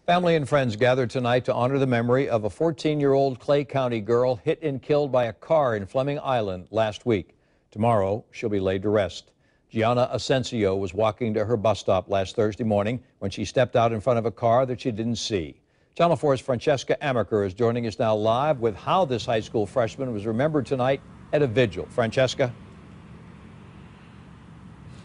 Family and friends gathered tonight to honor the memory of a 14-year-old Clay County girl hit and killed by a car in Fleming Island last week. Tomorrow, she'll be laid to rest. Gianna Asensio was walking to her bus stop last Thursday morning when she stepped out in front of a car that she didn't see. Channel 4's Francesca Amaker is joining us now live with how this high school freshman was remembered tonight at a vigil. Francesca?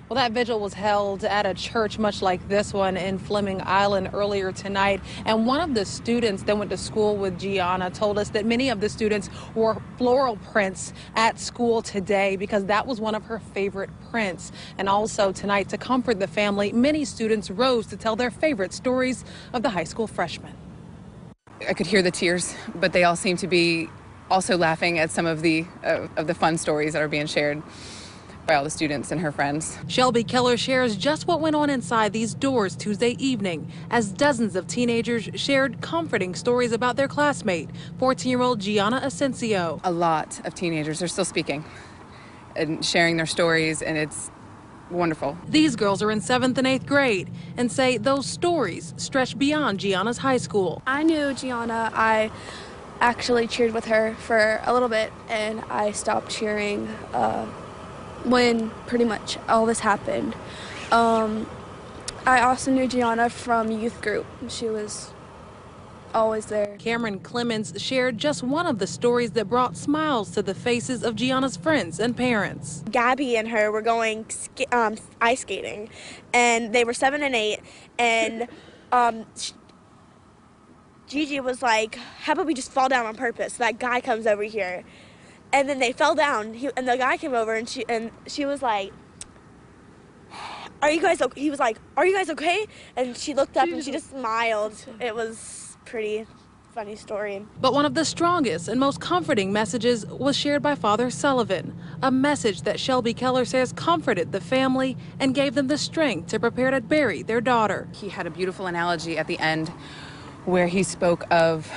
Well, that vigil was held at a church much like this one in Fleming Island earlier tonight. And one of the students that went to school with Gianna told us that many of the students wore floral prints at school today because that was one of her favorite prints. And also tonight, to comfort the family, many students rose to tell their favorite stories of the high school freshman. I could hear the tears, but they all seem to be also laughing at some of the fun stories that are being shared by all the students and her friends. Shelby Keller shares just what went on inside these doors Tuesday evening as dozens of teenagers shared comforting stories about their classmate, 14-year-old Gianna Asensio. A lot of teenagers are still speaking and sharing their stories, and it's wonderful. These girls are in 7th and 8th grade and say those stories stretch beyond Gianna's high school. I knew Gianna. I actually cheered with her for a little bit, and I stopped cheering when pretty much all this happened. I also knew Gianna from youth group. She was always there. Cameron Clemens shared just one of the stories that brought smiles to the faces of Gianna's friends and parents. Gabby and her were going ice skating, and they were 7 and 8, and Gigi was like, how about we just fall down on purpose so that guy comes over here? And then they fell down, and the guy came over, and she was like, "Are you guys okay?" He was like, "Are you guys okay?" And she looked up and she just smiled. It was a pretty funny story. But one of the strongest and most comforting messages was shared by Father Sullivan, a message that Shelby Keller says comforted the family and gave them the strength to prepare to bury their daughter. He had a beautiful analogy at the end where he spoke of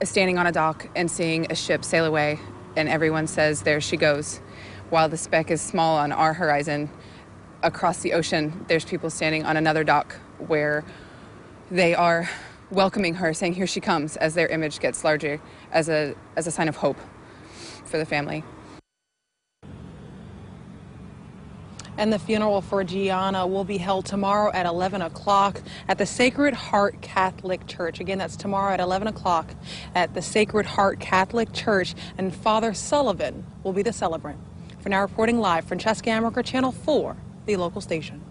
standing on a dock and seeing a ship sail away, and everyone says, "There she goes." While the speck is small on our horizon, across the ocean, there's people standing on another dock where they are welcoming her, saying, "Here she comes," as their image gets larger, as a sign of hope for the family. And the funeral for Gianna will be held tomorrow at 11 o'clock at the Sacred Heart Catholic Church. Again, that's tomorrow at 11 o'clock at the Sacred Heart Catholic Church, and Father Sullivan will be the celebrant. For now, reporting live, Francesca Amaker, Channel 4, the local station.